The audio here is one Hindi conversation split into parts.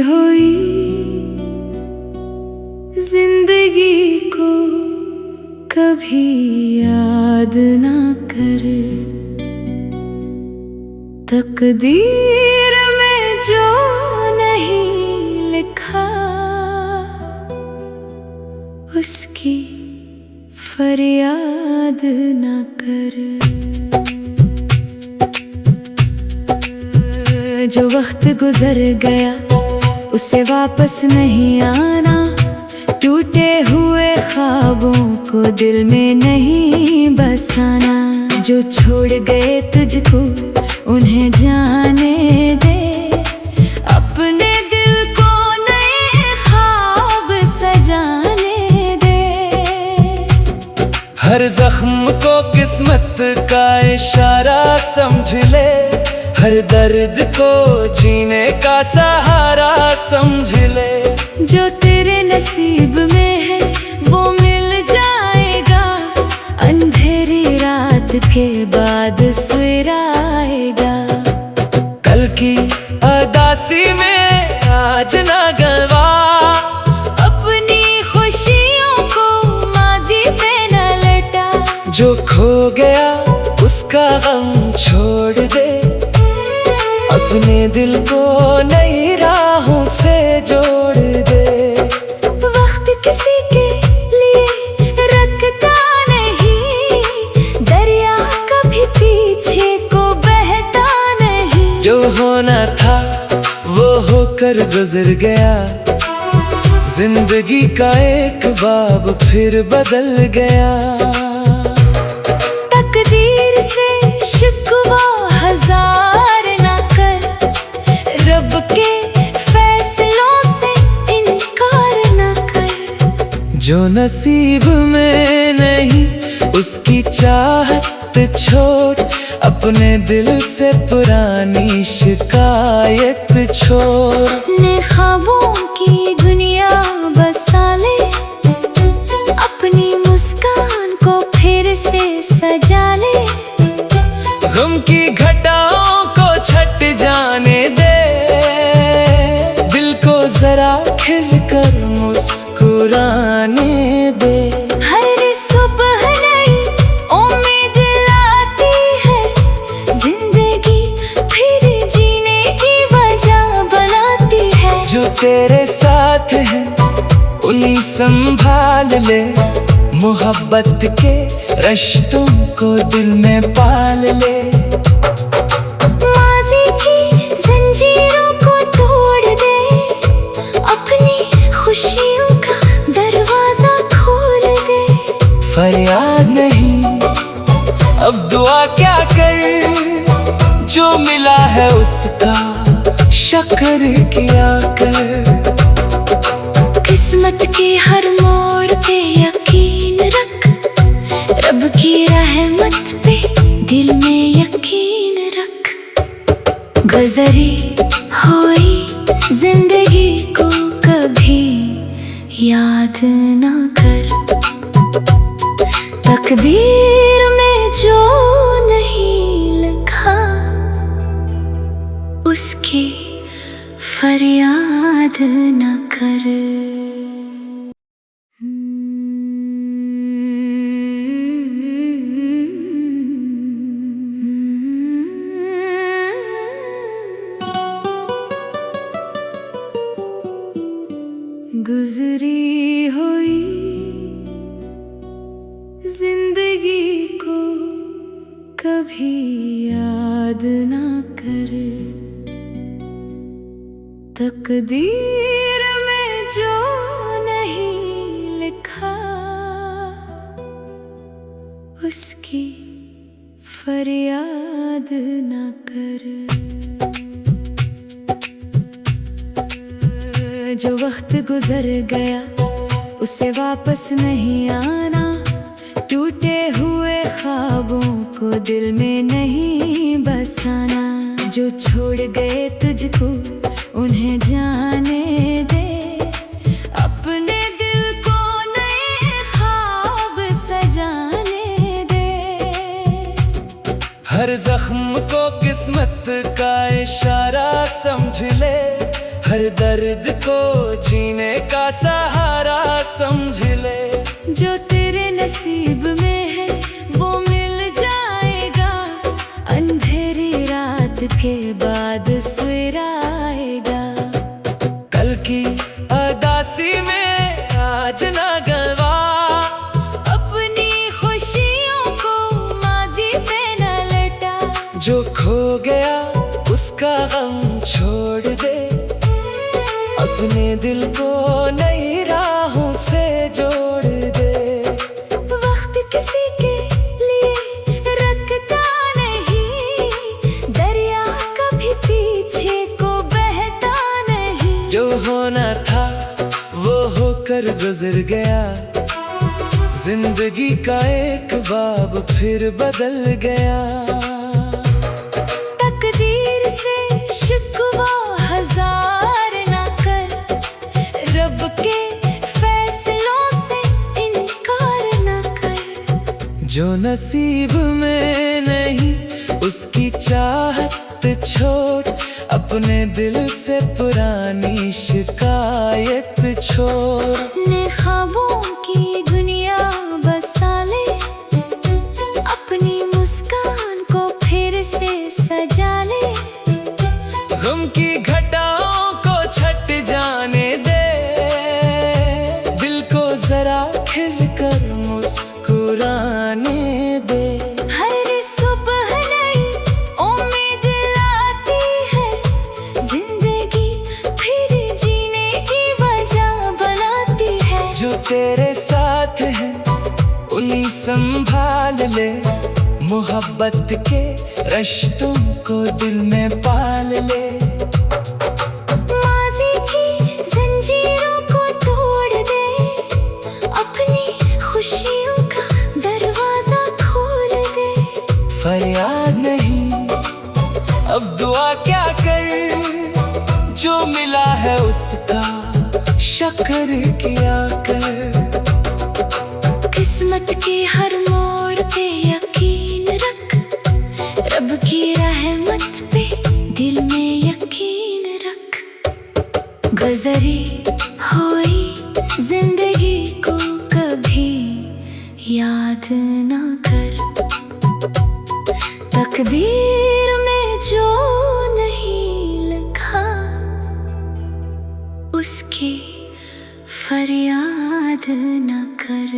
हुई जिंदगी को कभी याद ना कर। तकदीर में जो नहीं लिखा उसकी फरियाद ना कर। जो वक्त गुजर गया उसे वापस नहीं आना। टूटे हुए ख्वाबों को दिल में नहीं बसाना। जो छोड़ गए तुझको उन्हें जाने दे। अपने दिल को नए ख्वाब सजाने दे। हर जख्म को किस्मत का इशारा समझ ले। हर दर्द को जीने का सहारा समझ ले। जो तेरे नसीब में है वो मिल जाएगा। अंधेरी रात के बाद सवेरा आएगा। कल की उदासी में आज ना गवा। अपनी खुशियों को माजी पे न लटा। जो खो गया उसका गम छोड़ दे। अपने दिल को नई राहों से जोड़ दे। वक्त किसी के लिए रुकता नहीं। दरिया कभी पीछे को बहता नहीं। जो होना था वो होकर गुजर गया। जिंदगी का एक बाब फिर बदल गया। तकदीर से शिकवा हजार ना कर। रब के फैसलों से इनकार ना कर। जो नसीब में नहीं उसकी चाहत छोड़। अपने दिल से पुरानी शिकायत छोड़। ने ख्वाबों की दुनिया बसा ले। अपनी मुस्कान को फिर से सजा ले। गम की घटाओं को छट जाने दे। दिल को जरा खिलकर मुस्कुराने दे। हर सुबह नई उम्मीद लाती है। जिंदगी फिर जीने की वजह बनाती है। जो तेरे साथ है उन्हीं संभाल ले। मोहब्बत के रिश्तों को दिल में पाल ले। माज़ी की जंजीरों को तोड़ दे। अपनी खुशियों का दरवाजा खोल दे। फरियाद नहीं अब दुआ क्या कर। जो मिला है उसका शुक्र किया कर। किस्मत के हर मोड़ पे यकीन रख। रब की रहमत पे दिल में यकीन रख। गुज़री हुई जिंदगी को कभी याद ना कर। तकदीर में जो नहीं लिखा उसकी फरियाद न कर। गुजरी हुई जिंदगी को कभी याद ना कर। तकदीर में जो नहीं लिखा उसकी फरियाद ना कर। जो वक्त गुजर गया उसे वापस नहीं आना। टूटे हुए ख्वाबों को दिल में नहीं बसाना। जो छोड़ गए तुझको उन्हें जाने दे। अपने दिल को नए ख्वाब सजाने दे। हर जख्म को किस्मत का इशारा समझ ले। हर दर्द को जीने का सहारा समझ ले। जो तेरे नसीब में है वो मिल जाएगा, अंधेरी रात के बाद सवेरा आएगा। कल की उदासी में आज ना गवा, अपनी खुशियों को माजी पे न लटा। जो खो गया उसका गम छोड़ दे, अपने दिल को नई राहों से जोड़ दे। वक्त किसी के लिए रुकता नहीं, दरिया कभी पीछे को बहता नहीं। जो होना था वो होकर गुजर गया, जिंदगी का एक बाब फिर बदल गया। तकदीर से शिकवा हजार ना कर, रब के फैसलों से इनकार ना कर। जो नसीब में नहीं उसकी चाहत छोड़, अपने दिल से पुरानी शिकायत छोड़। ने ख्वाबों की दुनिया बसा ले, अपनी मुस्कान को फिर से सजा ले। गम की घटाओं को छट जाने दे, दिल को जरा खिलकर मुस्कुराने दे। हर सुबह नई उम्मीद लाती है, जिंदगी फिर जीने की वजह बनाती है। जो तेरे साथ है उन्हीं संभाल ले, मोहब्बत के रिश्तों को दिल में पाल ले। माज़ी की जंजीरों को तोड़ दे, अपनी खुशियों का दरवाजा खोल दे। फरियाद नहीं अब दुआ क्या कर, जो मिला है उसका शुक्र किया कर। किस्मत के हर मोड़ पे यकीन रख, रब की रहमत पे दिल में यकीन रख। गुज़री हुई जिंदगी को कभी याद ना कर, तकदीर में जो नहीं लिखा उसकी फरियाद न कर।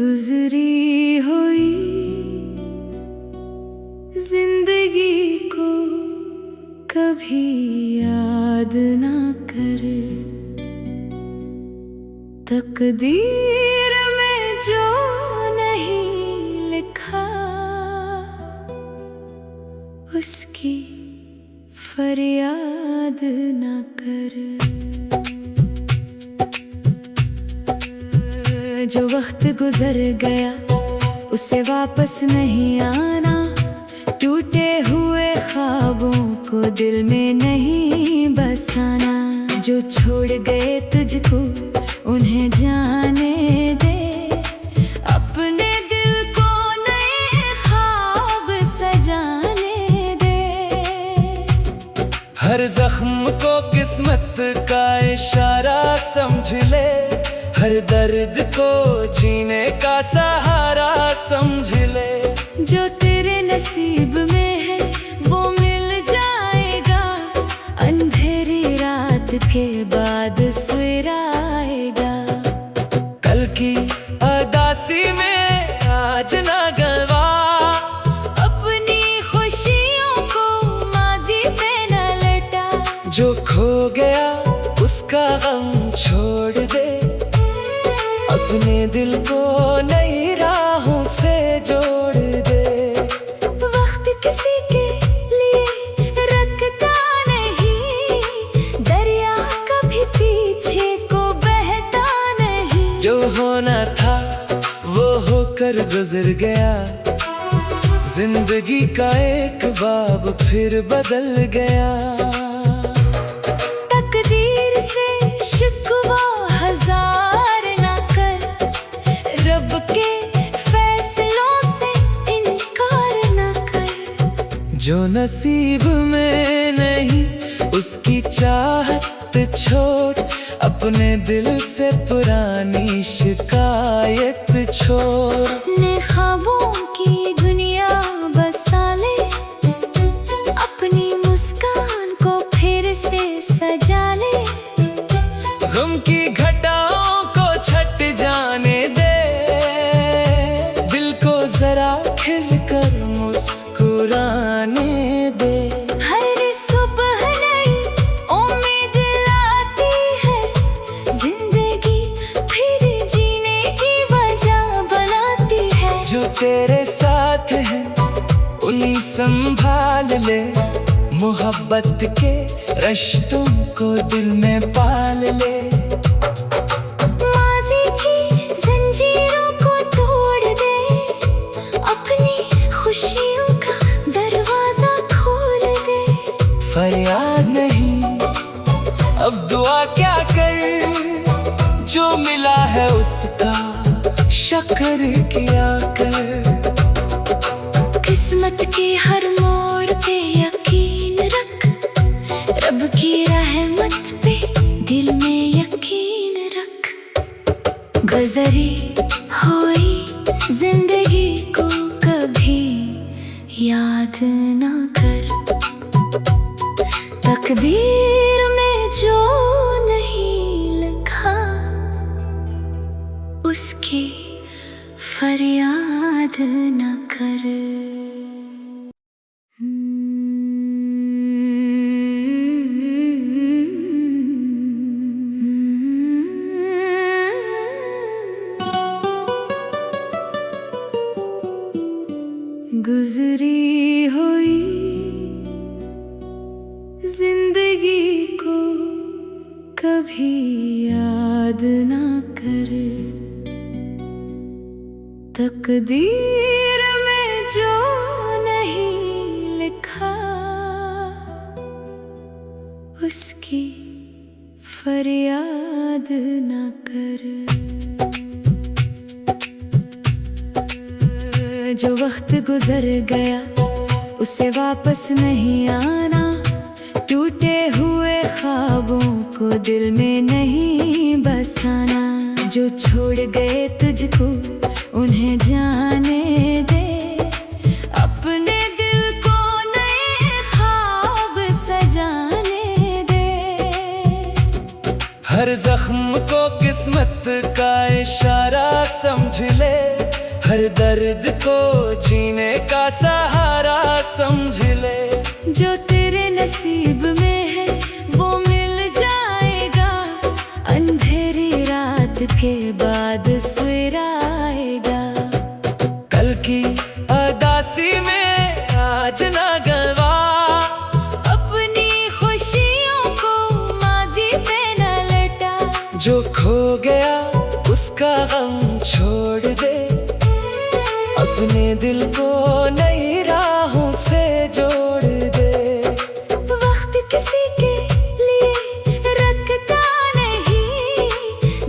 गुजरी हुई जिंदगी को कभी याद ना कर, तकदीर में जो नहीं लिखा उसकी फरियाद ना कर। जो वक्त गुजर गया उसे वापस नहीं आना, टूटे हुए ख्वाबों को दिल में नहीं बसाना। जो छोड़ गए तुझको उन्हें जाने दे, अपने दिल को नए ख्वाब सजाने दे। हर जख्म को किस्मत का इशारा समझ ले, हर दर्द को जीने का सहारा समझ ले। जो तेरे नसीब में है वो मिल जाएगा, अंधेरी रात के बाद सवेरा आएगा। कल की उदासी में आज ना गवा, अपनी खुशियों को माजी पे न लटा। जो खो गया उसका गम छोड़ दे, अपने दिल को नई राहों से जोड़ दे। वक्त किसी के लिए रुकता नहीं, दरिया कभी पीछे को बहता नहीं। जो होना था वो होकर गुजर गया, जिंदगी का एक बाब फिर बदल गया। तकदीर नसीब में नहीं उसकी चाहत छोड़, अपने दिल से पुरानी शिकायत छोड़। ने ख्वाबों की दुनिया बसा ले, अपनी मुस्कान को फिर से सजा ले। गम की घटाओं को छट जाने दे, दिल को जरा खिलकर मुस्कुराने दे। हर सुबह नई उम्मीद लाती है, जिंदगी फिर जीने की वजह बनाती है। जो तेरे साथ है उन्हीं संभाल ले, मोहब्बत के रिश्तों को दिल में पाल ले। माज़ी की जंजीरों को तोड़ दे, अपनी खुशियों का दरवाजा खोल दे। फरियाद नहीं अब दुआ क्या कर, जो मिला है उसका शुक्र किया कर। किस्मत के हर मोड़ पे यकीन रख, रब की रहमत पे दिल में यकीन रख। गुज़री हुई जिंदगी को कभी याद ना कर, तकदीर में जो नहीं लिखा उसकी फरियाद न कर। गुजरी हुई जिंदगी को कभी याद ना कर, तकदीर में जो नहीं लिखा उसकी फरियाद ना कर। जो वक्त गुजर गया उसे वापस नहीं आना, टूटे हुए ख्वाबों को दिल में नहीं बसाना। जो छोड़ गए तुझको उन्हें जाने दे, अपने दिल को नए ख्वाब सजाने दे। हर जख्म को किस्मत का इशारा समझ ले, हर दर्द को जीने का सहारा समझ ले। जो तेरे नसीब में है वो मिल जाएगा, अंधेरी रात के बाद सवेरा आएगा। कल की अदासी में आज ना गवा, अपनी खुशियों को माजी पे न लटा। जो खो गया उसका गम छोड़ दे, अपने दिल को नई राहों से जोड़ दे। वक्त किसी के लिए रखता नहीं,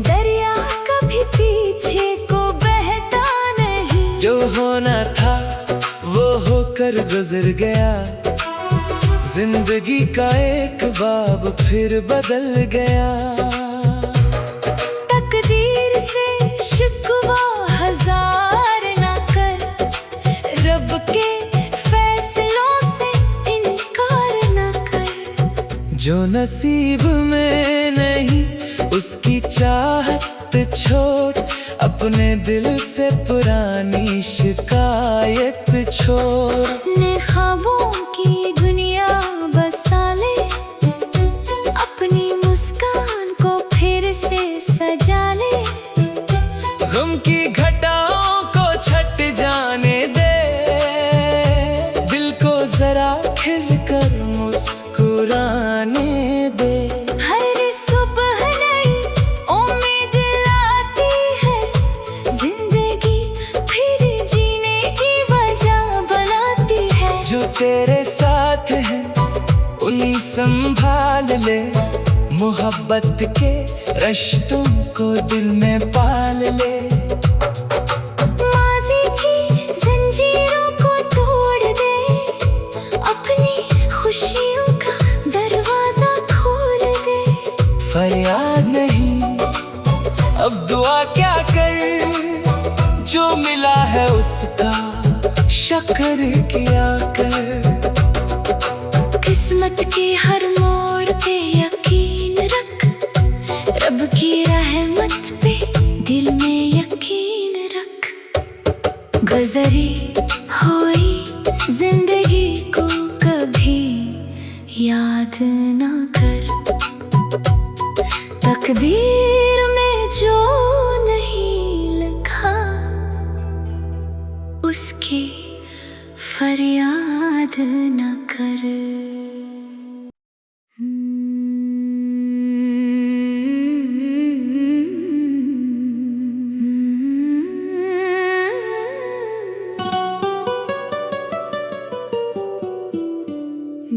दरिया कभी पीछे को बहता नहीं। जो होना था वो होकर गुजर गया, जिंदगी का एक बाब फिर बदल गया। तकदीर से शिकवा हजार ना कर, रब के फैसलों से इनकार ना कर। जो नसीब में नहीं उसकी चाहत छोड़, अपने दिल से पुरानी शिकायत छोड़। ने ख्वाबों की दुनिया बसा ले, अपनी मुस्कान को फिर से सजा ले। गम की घटाओं को छट जाने दे, दिल को जरा खिलकर मुस्कुराने दे। हर सुबह नई उम्मीद लाती है, जिंदगी फिर जीने की वजह बनाती है। जो तेरे साथ है उन्हीं संभाल ले, मोहब्बत के रिश्तों को दिल में पाल ले। माज़ी की जंजीरों को तोड़ दे, अपनी फरियाद नहीं, अब दुआ क्या कर, जो मिला है उसका शुक्र किया कर। किस्मत के हर मोड़ पे यकीन रख, रब की रहमत पे दिल में यकीन रख। गुज़री हुई जिंदगी को कभी याद ना कर, तकदीर में जो नहीं लिखा उसकी फरियाद न कर।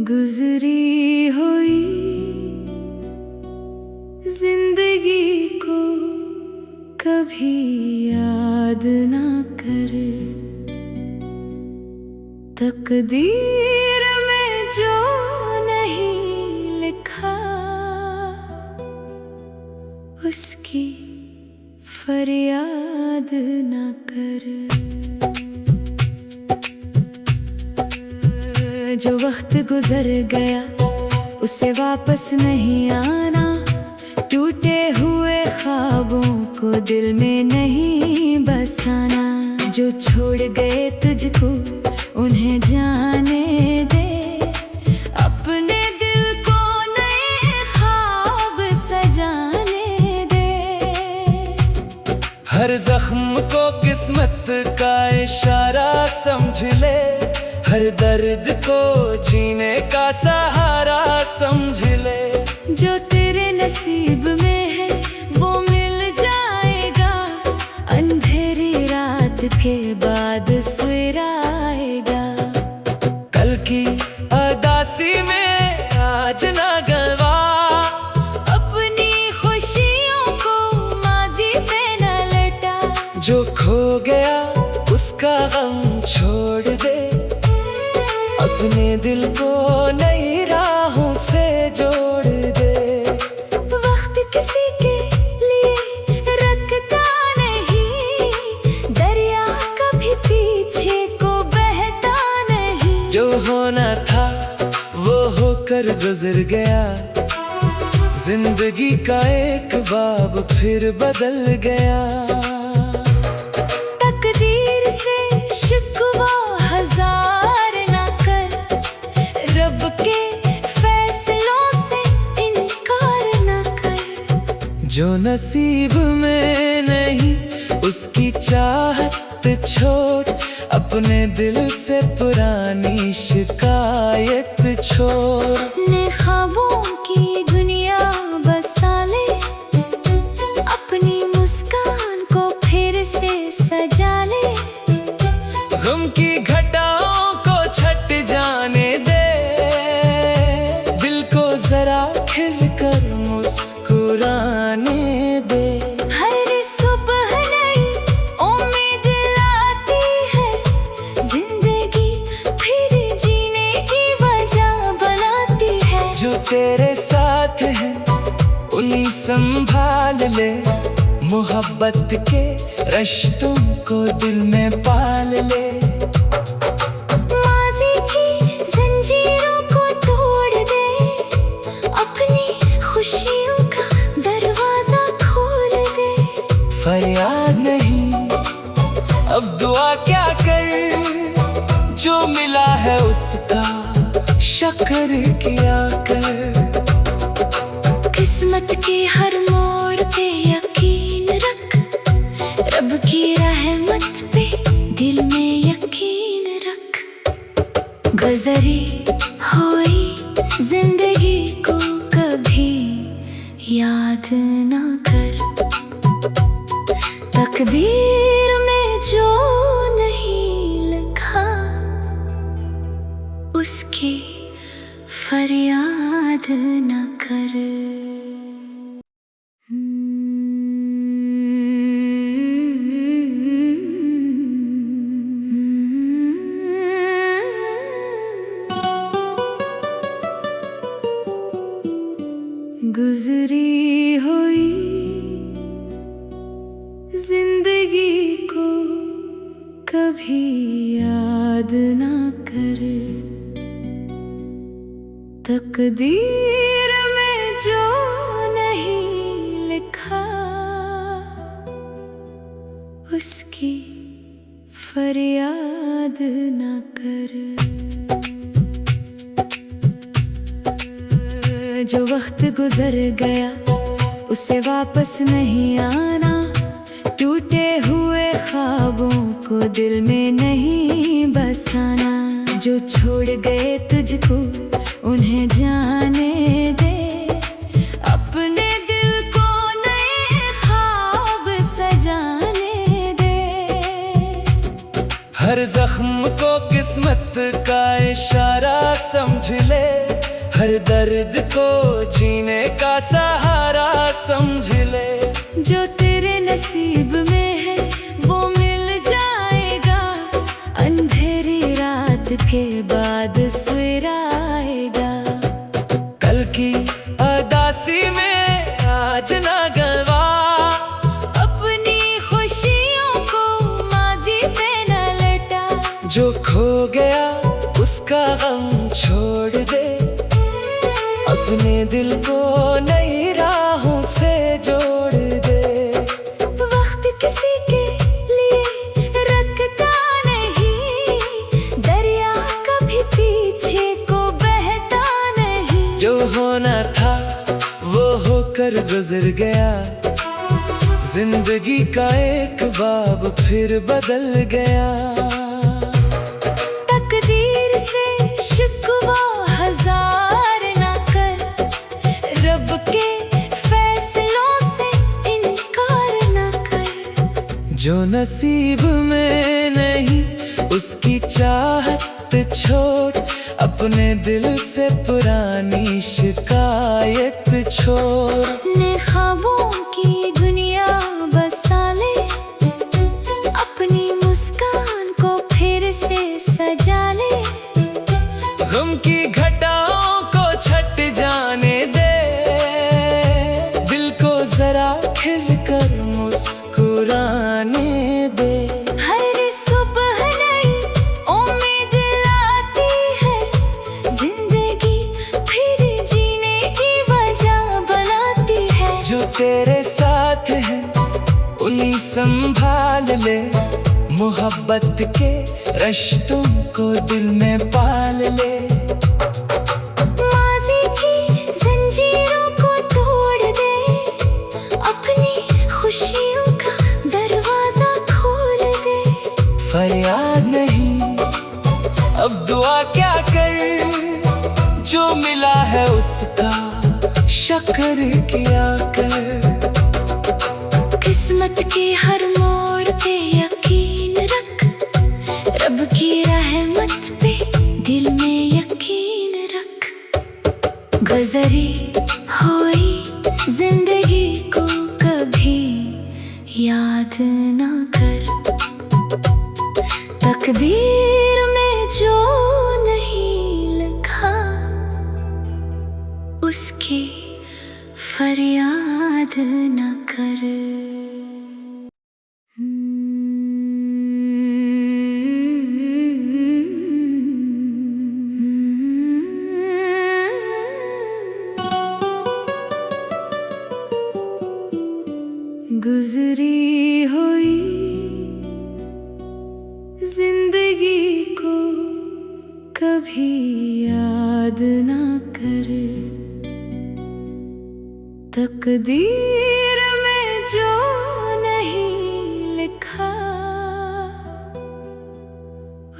गुजरी हुई जिंदगी को कभी याद ना कर, तकदीर में जो नहीं लिखा उसकी फरियाद ना कर। जो वक्त गुजर गया उसे वापस नहीं आना, टूटे हुए ख्वाबों को दिल में नहीं बसाना। जो छोड़ गए तुझको उन्हें जाने दे, अपने दिल को नए ख्वाब सजाने दे। हर जख्म को किस्मत का इशारा समझ ले, हर दर्द को जीने का सहारा समझ ले। जो तेरे नसीब में है वो मिल जाएगा, अंधेरी रात के बाद सवेरा आएगा। कल की अदासी में आज ना गवा, अपनी खुशियों को माजी पे न लटा। जो खो गया उसका गम छोड़ दे, अपने दिल को नई राहों से जोड़ दे। वक्त किसी के लिए रखता नहीं, दरिया कभी पीछे को बहता नहीं। जो होना था वो होकर गुजर गया, जिंदगी का एक बाब फिर बदल गया। तकदीर से शिकवा हजार ना कर, रब के फैसलों से इनकार ना कर। जो नसीब में नहीं उसकी चाहत छोड़, अपने दिल से पुरानी शिकायत छोड़। ने ख्वाबों की दुनिया बसा ले, अपनी मुस्कान को फिर से सजा ले। गम की घटाओं को छट जाने दे, दिल को जरा खिलकर मुस्कुराने दे। हर सुबह नई उम्मीद लाती है, जिंदगी फिर जीने की वजह बनाती है। जो तेरे साथ है उन्हीं संभाल ले, मोहब्बत के रिश्तों को दिल में पाल ले। माज़ी की जंजीरों को तोड़ दे, अपनी खुशियों का दरवाजा खोल दे। फरियाद नहीं, अब दुआ क्या कर, जो मिला है उसका शुक्र किया कर। किस्मत के हर मोड़ पे यकीन रख, रब की रहमत पे दिल में यकीन रख। गुज़री हुई जिंदगी को कभी याद ना कर, तकदीर में जो नहीं लिखा उसकी फरियाद न कर। गुजरी जिंदगी को कभी याद ना कर, तकदीर में जो नहीं लिखा उसकी फरियाद ना कर। जो वक्त गुजर गया उसे वापस नहीं आना, टूटे हुए ख्वाबों को दिल में नहीं बसाना। जो छोड़ गए तुझको उन्हें जाने दे, अपने दिल को नए ख्वाब सजाने दे। हर जख्म को किस्मत का इशारा समझ ले, हर दर्द को जीने का सहारा समझ ले। जो तेरे नसीब में है वो मिल जाएगा, अंधेरी रात के बाद सवेरा आएगा। कल की उदासी में आज ना गवा, अपनी खुशियों को माजी पे न लटा। जो खो गया उसका गम छोड़ दे, अपने दिल को नई राहों से जोड़ दे। वक्त किसी के लिए रुकता नहीं, दरिया कभी पीछे को बहता नहीं। जो होना था वो होकर गुजर गया, जिंदगी का एक बाब फिर बदल गया। तकदीर से शिकवा हजार ना कर, रब के फैसलों से इनकार ना कर। जो नसीब में नहीं उसकी चाहत छोड़, अपने दिल से पुरानी शिकायत छोड़। ने ख्वाबों की दुनिया बसा ले, अपनी मुस्कान को फिर से सजा ले। गम की घटाओं को छट जाने दे, दिल को जरा खिलकर मुस्कुराने दे। हर सुबह नई उम्मीद लाती है, जिंदगी फिर जीने की वजह बनाती है। जो तेरे साथ है उन्हीं संभाल ले, मोहब्बत के रिश्तों को दिल में पाल ले। माज़ी की जंजीरों को तोड़ दे, अपनी खुशियों का दरवाजा खोल दे। फरियाद नहीं अब दुआ क्या कर, जो मिला है उसका शुक्र किया कर। किस्मत के हर मोड़ पे यकीन रख, रब की रहमत पे दिल में यकीन रख। गुज़री हुई जिंदगी को कभी याद ना कर, तकदीर में जो नहीं लिखा उसकी फरियाद न कर। गुजरी हुई जिंदगी को कभी याद ना कर, तकदीर में जो नहीं लिखा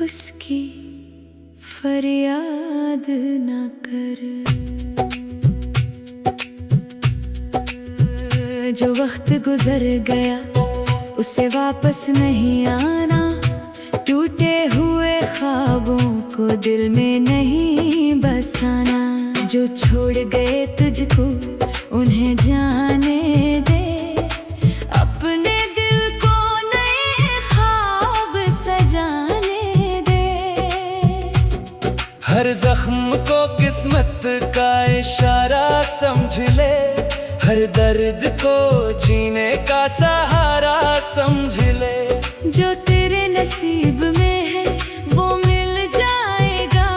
उसकी फरियाद ना कर। जो वक्त गुजर गया उसे वापस नहीं आना, टूटे हुए ख्वाबों को दिल में नहीं बसाना। जो छोड़ गए तुझको उन्हें जाने दे, अपने दिल को नए ख्वाब सजाने दे। हर जख्म को किस्मत का इशारा समझ ले, हर हर दर्द को जीने का सहारा समझ ले। जो तेरे नसीब में है वो मिल जाएगा,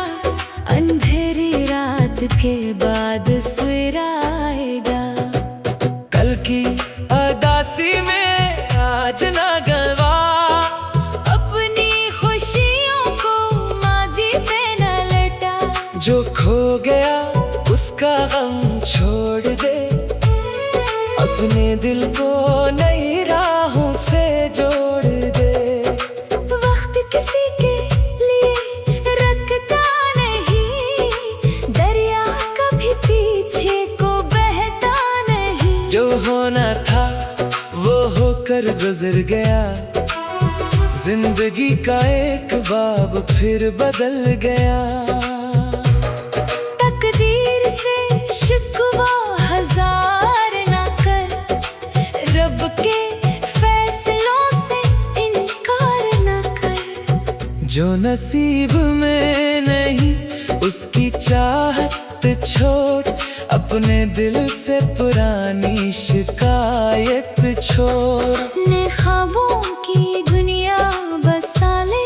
अंधेरी रात के बाद सवेरा आएगा। कल की उदासी में आज ना गवा, अपनी खुशियों को माजी पे न लटा। जो खो गया उसका गम छोड़ दे, अपने दिल को नई राहों से जोड़ दे। वक्त किसी के लिए रुकता नहीं, दरिया कभी पीछे को बहता नहीं। जो होना था वो होकर गुजर गया, जिंदगी का एक बाब फिर बदल गया। तकदीर से शिकवा हजार ना कर, रब के फैसलों से इनकार ना कर। जो नसीब में नहीं उसकी चाहत छोड़, अपने दिल से पुरानी शिकायत छोड़। ने ख्वाबों की दुनिया बसा ले,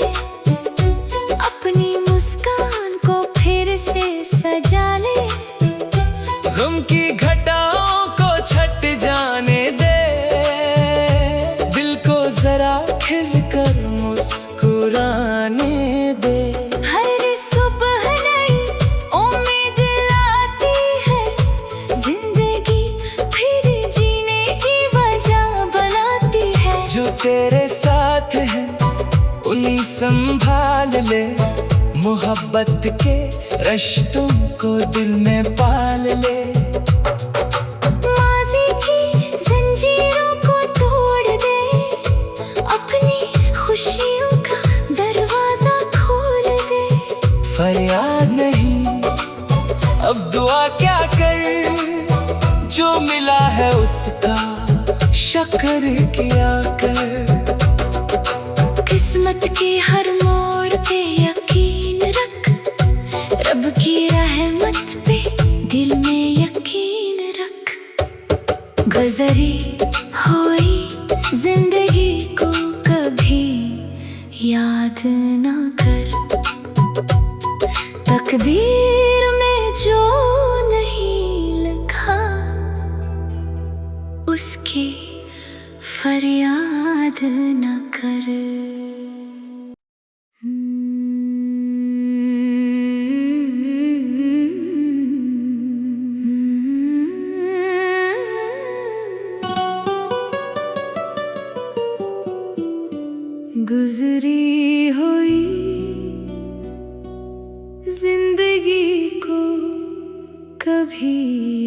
अपनी मुस्कान को फिर से सजा ले। गम की घटाओं को छट जाने दे, दिल को जरा खिलकर मुस्कुराने दे। हर सुबह नई उम्मीद लाती है, जिंदगी फिर जीने की वजह बनाती है। जो तेरे साथ है उन्हीं संभाल ले, मोहब्बत के रिश्तों को दिल में पाल ले। माज़ी की जंजीरों को तोड़ दे, अपनी खुशियों का दरवाजा खोल दे। फरियाद नहीं अब दुआ क्या कर, जो मिला है उसका शुक्र किया कर। किस्मत के हर मोड़ पे यकीन रख, रब की रहमत पे दिल में यकीन रख। गुज़री हुई जिंदगी को कभी याद ना कर, तकदीर में जो नहीं लिखा उसकी फरियाद न कर। गुजरी हुई जिंदगी को कभी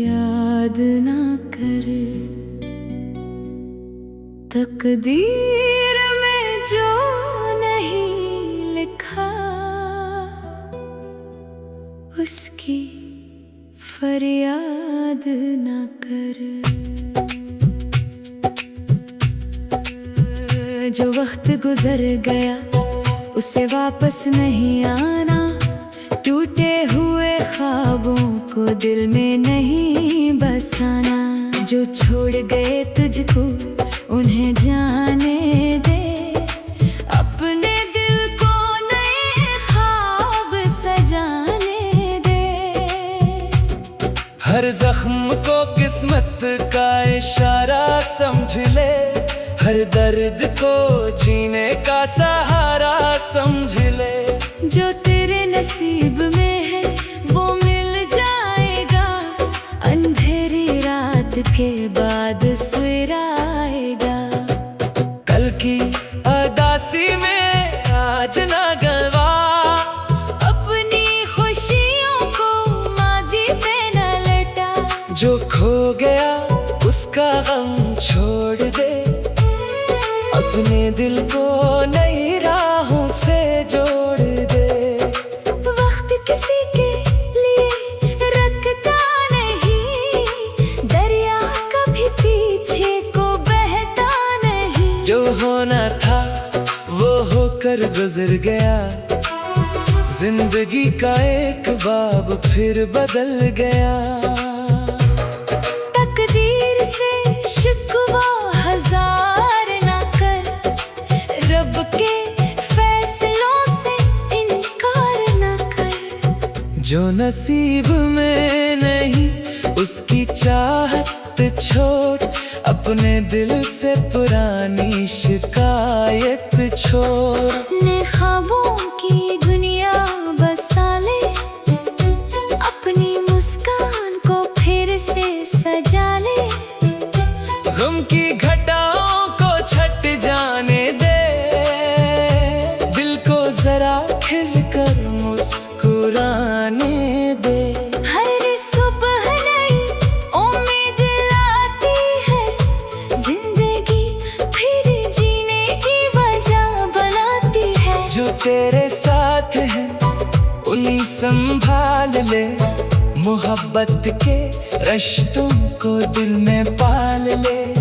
याद ना कर, तकदीर में जो नहीं लिखा उसकी फरियाद ना कर। जो वक्त गुजर गया उसे वापस नहीं आना, टूटे हुए ख्वाबों को दिल में नहीं बसाना। जो छोड़ गए तुझको उन्हें जाने दे, अपने दिल को नए ख्वाब सजाने दे। हर जख्म को किस्मत का इशारा समझ ले, हर दर्द को जीने का सहारा समझ ले। जो तेरे नसीब में है वो मिल जाएगा, अंधेरी रात के बाद सवेरा आएगा। कल की उदासी में आज ना गवा, अपनी खुशियों को माजी पे न लटा। जो खो गया उसका गम छोड़ दे, अपने दिल को नई राहों से जोड़ दे। वक्त किसी के लिए रुकता नहीं, दरिया कभी पीछे को बहता नहीं। जो होना था वो होकर गुजर गया, जिंदगी का एक बाब फिर बदल गया। तकदीर नसीब में नहीं उसकी चाहत छोड़, अपने दिल से पुरानी शिकायत छोड़। ने ख्वाबों की दुनिया बसा ले, अपनी मुस्कान को फिर से सजा ले। गम की घटाओं को छट जाने दे, दिल को जरा खिलकर मुस्कुराने दे। हर सुबह नई उम्मीद लाती है, जिंदगी फिर जीने की वजह बनाती है। जो तेरे साथ है उन्हीं संभाल ले, मोहब्बत के रिश्तों को दिल में पाल ले।